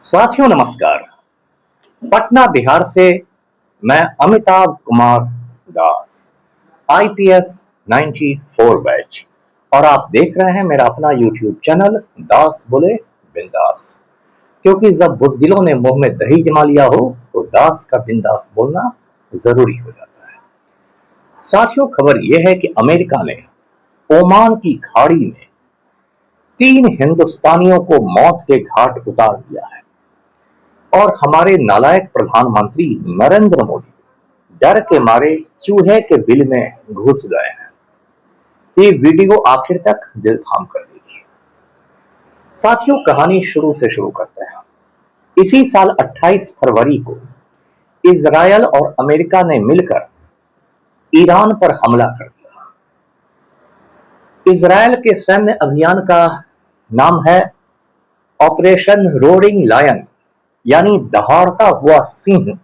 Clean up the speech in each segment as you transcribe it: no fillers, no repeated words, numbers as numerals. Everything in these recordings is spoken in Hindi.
साथियों नमस्कार। पटना बिहार से मैं अमिताभ कुमार दास, आईपीएस 94 बैच, और आप देख रहे हैं मेरा अपना यूट्यूब चैनल दास बोले बिंदास। क्योंकि जब बुज़दिलों ने मुंह में दही जमा लिया हो तो दास का बिंदास बोलना जरूरी हो जाता है। साथियों, खबर यह है कि अमेरिका ने ओमान की खाड़ी में 3 हिंदुस्तानियों को मौत के घाट उतार दिया है और हमारे नालायक प्रधानमंत्री नरेंद्र मोदी डर के मारे चूहे के बिल में घुस गए हैं। ये वीडियो आखिर तक दिल थाम कर देखिए। साथियों, कहानी शुरू से शुरू करते हैं। इसी साल 28 फरवरी को इजरायल और अमेरिका ने मिलकर ईरान पर हमला कर दिया। इजरायल के सैन्य अभियान का नाम है ऑपरेशन रोरिंग लायन, यानी दहाड़ता हुआ सिंह,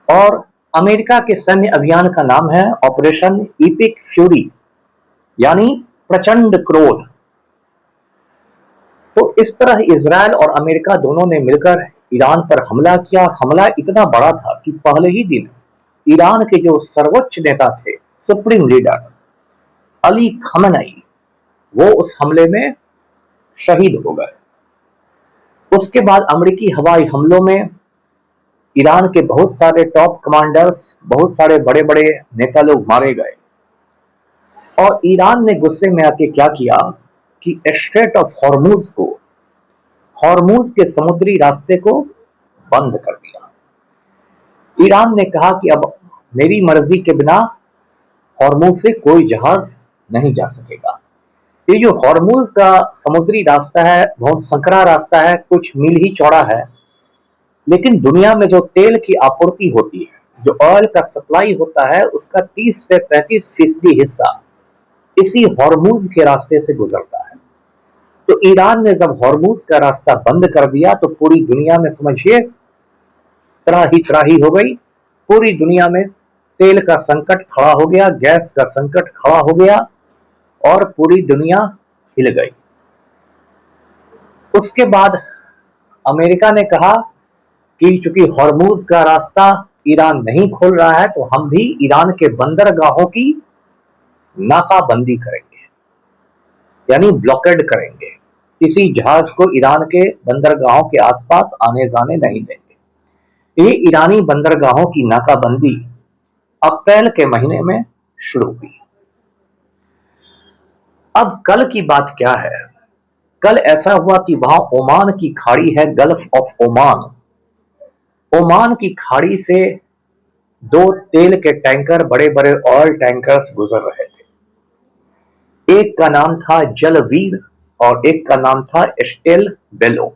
और अमेरिका के सैन्य अभियान का नाम है ऑपरेशन इपिक फ्यूरी, यानी प्रचंड क्रोध। तो इस तरह इजरायल और अमेरिका दोनों ने मिलकर ईरान पर हमला किया। हमला इतना बड़ा था कि पहले ही दिन ईरान के जो सर्वोच्च नेता थे, सुप्रीम लीडर अली खamenei, वो उस हमले में शहीद हो गए। उसके बाद अमेरिकी हवाई हमलों में ईरान के बहुत सारे टॉप कमांडर्स, बहुत सारे बड़े बड़े नेता लोग मारे गए। और ईरान ने गुस्से में आके क्या किया कि स्ट्रेट ऑफ हॉर्मुज को, हॉर्मुज के समुद्री रास्ते को बंद कर दिया। ईरान ने कहा कि अब मेरी मर्जी के बिना हॉर्मुज से कोई जहाज नहीं जा सकेगा। ये जो हॉर्मुज का समुद्री रास्ता है बहुत संकरा रास्ता है, कुछ मील ही चौड़ा है, लेकिन दुनिया में जो तेल की आपूर्ति होती है, जो ऑयल का सप्लाई होता है, उसका 30 से 35% हिस्सा इसी हॉर्मुज के रास्ते से गुजरता है। तो ईरान ने जब हॉर्मुज का रास्ता बंद कर दिया तो पूरी दुनिया में समझिए त्राही हो गई। पूरी दुनिया में तेल का संकट खड़ा हो गया, गैस का संकट खड़ा हो गया और पूरी दुनिया हिल गई। उसके बाद अमेरिका ने कहा कि चूंकि हॉर्मुज का रास्ता ईरान नहीं खोल रहा है तो हम भी ईरान के बंदरगाहों की नाकाबंदी करेंगे, यानी ब्लॉकेड करेंगे। किसी जहाज को ईरान के बंदरगाहों के आसपास आने जाने नहीं देंगे। ये ईरानी बंदरगाहों की नाकाबंदी अप्रैल के महीने में शुरू हुई। अब कल की बात क्या है? कल ऐसा हुआ कि वहां ओमान की खाड़ी है, गल्फ ऑफ ओमान। ओमान की खाड़ी से 2 तेल के टैंकर, बड़े बड़े ऑयल टैंकर्स गुजर रहे थे। एक का नाम था जलवीर और एक का नाम था स्टेल बेलो।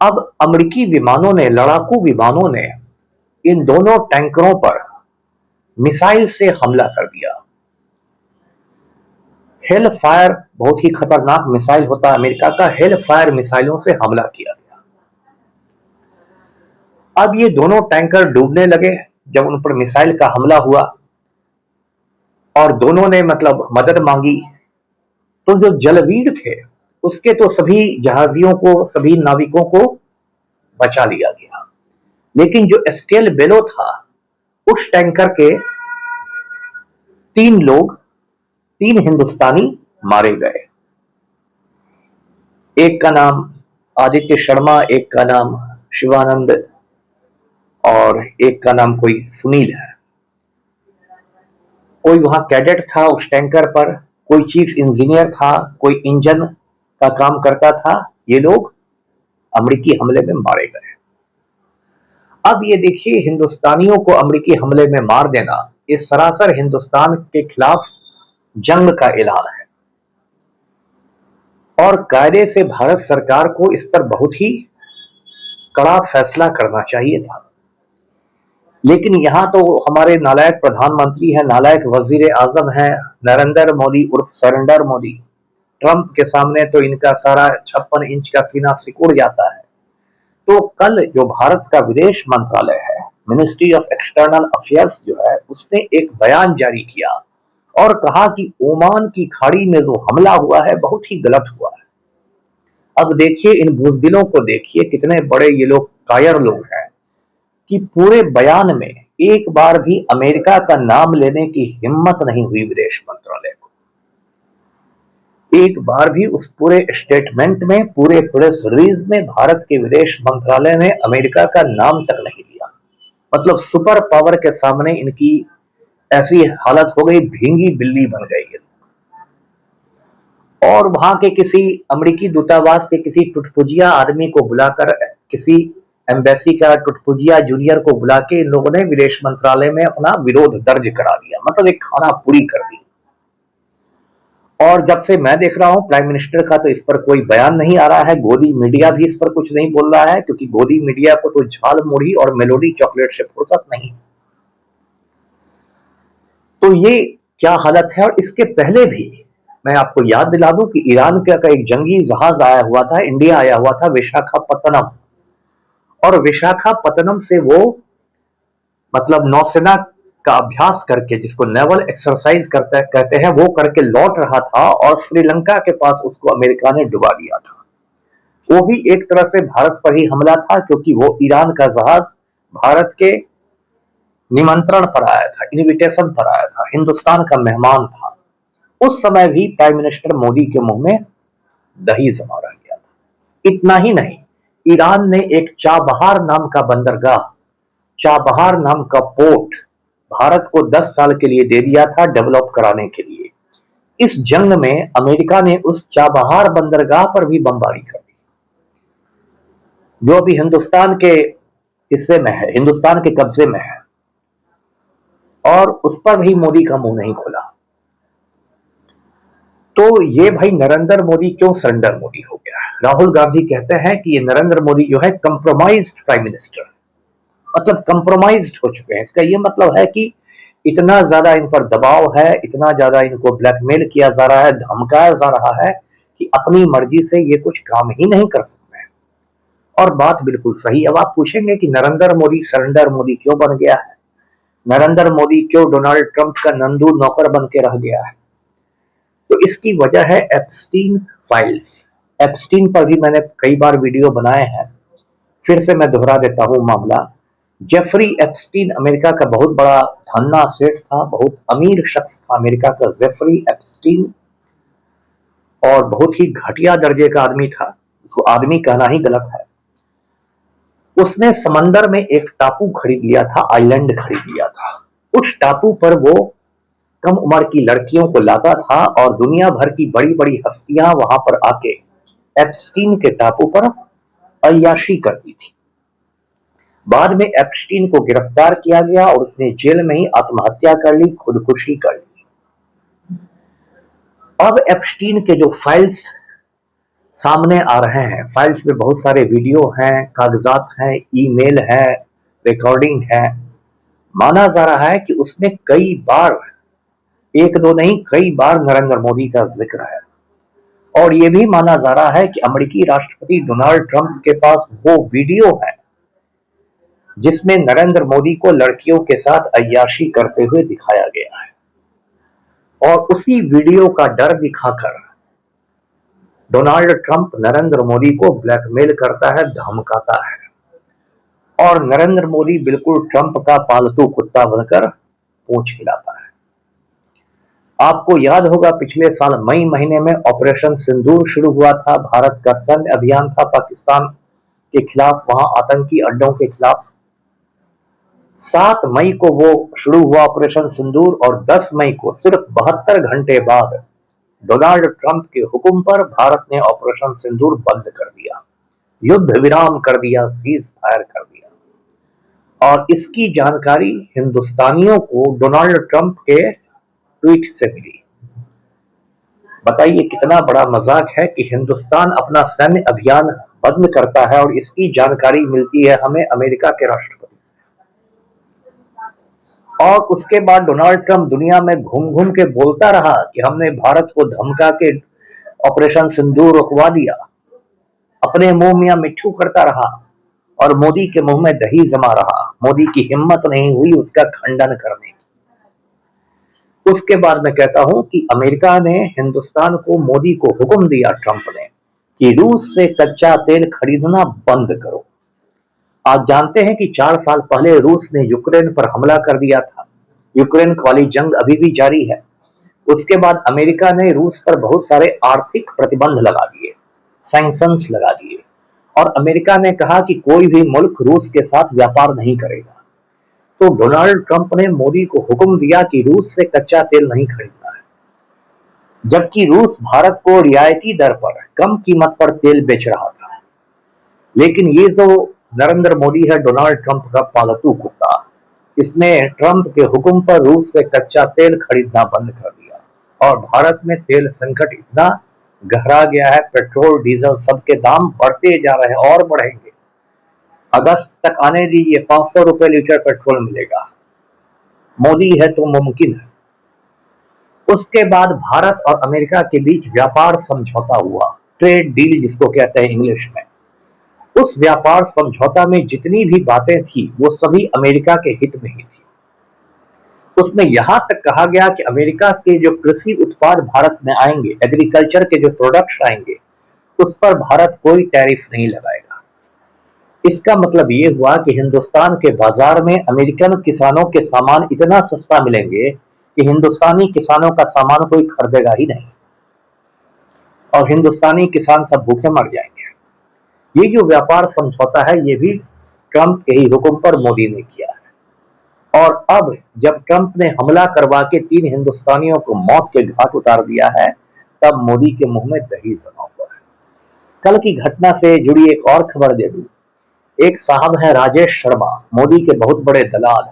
अब अमेरिकी विमानों ने, लड़ाकू विमानों ने इन दोनों टैंकरों पर मिसाइल से हमला कर दिया। हेल फायर बहुत ही खतरनाक मिसाइल होता है अमेरिका का, हेल फायर मिसाइलों से हमला किया गया। अब ये दोनों टैंकर डूबने लगे जब उन पर मिसाइल का हमला हुआ और दोनों ने मतलब मदद मांगी। तो जो जलवीर थे उसके तो सभी जहाजियों को, सभी नाविकों को बचा लिया गया, लेकिन जो स्टेल बेलो था उस टैंकर के 3 लोग, 3 हिंदुस्तानी मारे गए। एक का नाम आदित्य शर्मा, एक का नाम शिवानंद और एक का नाम कोई सुनील है। कोई वहां कैडेट था उस टैंकर पर, कोई चीफ इंजीनियर था, कोई इंजन का काम करता था। ये लोग अमेरिकी हमले में मारे गए। अब ये देखिए, हिंदुस्तानियों को अमेरिकी हमले में मार देना, ये सरासर हिंदुस्तान के खिलाफ जंग का ऐलान है और कायदे से भारत सरकार को इस पर बहुत ही कड़ा फैसला करना चाहिए था। लेकिन यहां तो हमारे नालायक प्रधानमंत्री हैं, नालायक वजीर आजम हैं नरेंद्र मोदी उर्फ सरेंडर मोदी। ट्रंप के सामने तो इनका सारा 56 इंच का सीना सिकुड़ जाता है। तो कल जो भारत का विदेश मंत्रालय है, मिनिस्ट्री ऑफ एक्सटर्नल अफेयर्स जो है, उसने एक बयान जारी किया और कहा कि ओमान की खाड़ी में जो हमला हुआ है बहुत ही गलत हुआ है। अब देखिए इन बुजदिलों को, देखिए कितने बड़े ये लोग कायर लोग हैं कि पूरे बयान में एक बार भी अमेरिका का नाम लेने की हिम्मत नहीं हुई विदेश मंत्रालय को। एक बार भी उस पूरे स्टेटमेंट में, पूरे प्रेस रिलीज में भारत के विदेश मंत्रालय ने अमेरिका का नाम तक नहीं लिया। मतलब सुपर पावर के सामने इनकी ऐसी हालत हो गई, भींगी बिल्ली बन गई है। और वहां के किसी अमेरिकी दूतावास के किसी टुटपुजिया आदमी को बुलाकर, किसी एम्बेसी का टुटपुजिया जूनियर को बुला के इन लोगों ने विदेश मंत्रालय में अपना विरोध दर्ज करा दिया। मतलब एक खाना पूरी कर दी। और जब से मैं देख रहा हूं प्राइम मिनिस्टर का तो इस पर कोई बयान नहीं आ रहा है। गोदी मीडिया भी इस पर कुछ नहीं बोल रहा है, क्योंकि गोदी मीडिया को तो झाल मुढ़ी और मेलोडी चॉकलेट से फुर्सत नहीं। तो ये क्या हालत है। और इसके पहले भी मैं आपको याद दिला दूं कि ईरान का एक जंगी जहाज आया हुआ था, इंडिया आया हुआ था, विशाखापत्तनम। और विशाखापत्तनम से वो मतलब नौसेना का अभ्यास करके, जिसको नेवल एक्सरसाइज कहते हैं, वो करके लौट रहा था और श्रीलंका के पास उसको अमेरिका ने डुबा दिया था। वो भी एक तरह से भारत पर ही हमला था, क्योंकि वो ईरान का जहाज भारत के निमंत्रण पर आया था, इनविटेशन पर आया था, हिंदुस्तान का मेहमान था। उस समय भी प्राइम मिनिस्टर मोदी के मुंह में दही जमा रह गया था। इतना ही नहीं, ईरान ने एक चाबहार नाम का बंदरगाह, चाबहार नाम का पोर्ट भारत को 10 साल के लिए दे दिया था डेवलप कराने के लिए। इस जंग में अमेरिका ने उस चाबहार बंदरगाह पर भी बमबारी कर दी, जो अभी हिंदुस्तान के हिस्से में है, हिंदुस्तान के कब्जे में है। और उस पर भी मोदी का मुंह नहीं खोला। तो ये भाई नरेंद्र मोदी क्यों सरेंडर मोदी हो गया। राहुल गांधी कहते हैं कि ये नरेंद्र मोदी जो है कंप्रोमाइज्ड प्राइम मिनिस्टर, मतलब कंप्रोमाइज्ड हो चुके हैं। इसका ये मतलब है कि इतना ज्यादा इन पर दबाव है, इतना ज्यादा इनको ब्लैकमेल किया जा रहा है, धमकाया जा रहा है कि अपनी मर्जी से ये कुछ काम ही नहीं कर सकते हैं। और बात बिल्कुल सही। अब आप पूछेंगे कि नरेंद्र मोदी सरेंडर मोदी क्यों बन गया है, नरेंद्र मोदी क्यों डोनाल्ड ट्रंप का नंदू नौकर बन के रह गया है। तो इसकी वजह है एप्स्टीन फाइल्स। एप्स्टीन पर भी मैंने कई बार वीडियो बनाए हैं, फिर से मैं दोहरा देता हूं मामला। जेफरी एप्स्टीन अमेरिका का बहुत बड़ा धन्ना सेठ था, बहुत अमीर शख्स था अमेरिका का जेफरी एप्स्टीन, और बहुत ही घटिया दर्जे का आदमी था। उसको आदमी कहना ही गलत है। उसने समंदर में एक टापू खरीद लिया था, आइलैंड खरीद लिया था। उस टापू पर वो कम उम्र की लड़कियों को लाता था और दुनिया भर की बड़ी बड़ी हस्तियां वहां पर आके एप्स्टीन के टापू पर अय्याशी करती थी। बाद में एप्स्टीन को गिरफ्तार किया गया और उसने जेल में ही आत्महत्या कर ली, खुदकुशी कर ली। अब एप्स्टीन के जो फाइल्स सामने आ रहे हैं, फाइल्स में बहुत सारे वीडियो हैं, कागजात हैं, ईमेल है, रिकॉर्डिंग है। माना जा रहा है कि उसमें कई बार, एक दो नहीं कई बार नरेंद्र मोदी का जिक्र है। और यह भी माना जा रहा है कि अमेरिकी राष्ट्रपति डोनाल्ड ट्रंप के पास वो वीडियो है जिसमें नरेंद्र मोदी को लड़कियों के साथ अय्याशी करते हुए दिखाया गया है। और उसी वीडियो का डर दिखाकर डोनाल्ड ट्रंप नरेंद्र मोदी को ब्लैकमेल करता है, धमकाता है। और नरेंद्र मोदी बिल्कुल ट्रंप का पालतू कुत्ता बनकर पूंछ हिलाता है। आपको याद होगा पिछले साल मई महीने में ऑपरेशन सिंदूर शुरू हुआ था। भारत का सैन्य अभियान था पाकिस्तान के खिलाफ, वहां आतंकी अड्डों के खिलाफ। 7 मई को वो शुरू हुआ ऑपरेशन सिंदूर और 10 मई को, सिर्फ 72 घंटे बाद, डोनाल्ड ट्रंप के हुक्म पर भारत ने ऑपरेशन सिंदूर बंद कर दिया, युद्ध विराम कर दिया, सीज फायर कर दिया। और इसकी जानकारी हिंदुस्तानियों को डोनाल्ड ट्रंप के ट्वीट से मिली। बताइए कितना बड़ा मजाक है कि हिंदुस्तान अपना सैन्य अभियान बंद करता है और इसकी जानकारी मिलती है हमें अमेरिका के राष्ट्रपति से। और उसके बाद डोनाल्ड ट्रंप दुनिया में घूम घूम के बोलता रहा कि हमने भारत को धमका के ऑपरेशन सिंदूर रुकवा दिया, अपने मुंह में मिट्ठू करता रहा और मोदी के मुंह में दही जमा रहा। मोदी की हिम्मत नहीं हुई उसका खंडन करने की। उसके बाद मैं कहता हूं कि अमेरिका ने हिंदुस्तान को, मोदी को हुक्म दिया ट्रंप ने कि रूस से कच्चा तेल खरीदना बंद करो। आप जानते हैं कि 4 साल पहले रूस ने यूक्रेन पर हमला कर दिया था। यूक्रेन वाली जंग अभी भी जारी है। उसके बाद अमेरिका ने रूस पर बहुत सारे आर्थिक प्रतिबंध लगा दिए, सैंक्शंस लगा दिए, और अमेरिका ने कहा कि कोई भी मुल्क रूस के साथ व्यापार नहीं करेगा। तो डोनाल्ड ट्रंप ने मोदी को हुक्म दिया कि रूस से कच्चा तेल नहीं खरीदना है, जबकि रूस भारत को रियायती दर पर कम कीमत पर तेल बेच रहा था। लेकिन ये जो नरेंद्र मोदी है, डोनाल्ड ट्रंप का पालतू कुत्ता, इसने ट्रंप के हुक्म पर रूस से कच्चा तेल खरीदना बंद कर दिया और भारत में तेल संकट इतना गहरा गया है, पेट्रोल डीजल सबके दाम बढ़ते जा रहे हैं और बढ़ेंगे। अगस्त तक आने दीजिए, 500 रुपए लीटर पेट्रोल मिलेगा। मोदी है तो मुमकिन है। उसके बाद भारत और अमेरिका के बीच व्यापार समझौता हुआ, ट्रेड डील जिसको कहते हैं इंग्लिश में। उस व्यापार समझौता में जितनी भी बातें थी वो सभी अमेरिका के हित में ही थी। उसमें यहां तक कहा गया कि अमेरिका के जो कृषि उत्पाद भारत में आएंगे, एग्रीकल्चर के जो प्रोडक्ट्स आएंगे, उस पर भारत कोई टैरिफ नहीं लगाएगा। इसका मतलब ये हुआ कि हिंदुस्तान के बाजार में अमेरिकन किसानों के सामान इतना सस्ता मिलेंगे कि हिंदुस्तानी किसानों का सामान कोई खरीदेगा ही नहीं और हिंदुस्तानी किसान सब भूखे मर जाएंगे। ये जो व्यापार समझौता है ये भी ट्रंप के ही हुक्म पर मोदी ने किया है। और अब जब ट्रंप ने हमला करवा के 3 हिंदुस्तानियों को मौत के घाट उतार दिया है, तब मोदी के मुंह में दही जमा हुआ है। कल की घटना से जुड़ी एक और खबर दे दूं। एक साहब है राजेश शर्मा, मोदी के बहुत बड़े दलाल,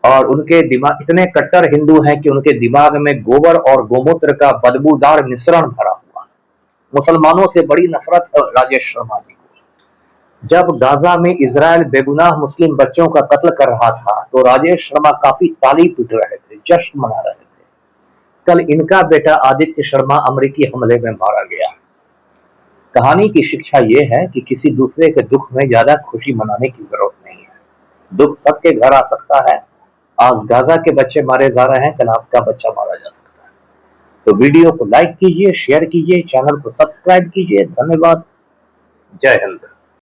और उनके दिमाग इतने कट्टर हिंदू हैं कि उनके दिमाग में गोबर और गोमूत्र का बदबूदार मिश्रण भरा हुआ। मुसलमानों से बड़ी नफरत है राजेश शर्मा जी को। जब गाजा में इजराइल बेगुनाह मुस्लिम बच्चों का कत्ल कर रहा था तो राजेश शर्मा काफी ताली पीट रहे थे, जश्न मना रहे थे। कल इनका बेटा आदित्य शर्मा अमेरिकी हमले में मारा गया। कहानी की शिक्षा ये है कि किसी दूसरे के दुख में ज्यादा खुशी मनाने की जरूरत नहीं है। दुख सबके घर आ सकता है। आज गाजा के बच्चे मारे जा रहे हैं, कल आपका बच्चा मारा जा सकता है। तो वीडियो को लाइक कीजिए, शेयर कीजिए, चैनल को सब्सक्राइब कीजिए। धन्यवाद। जय हिंद।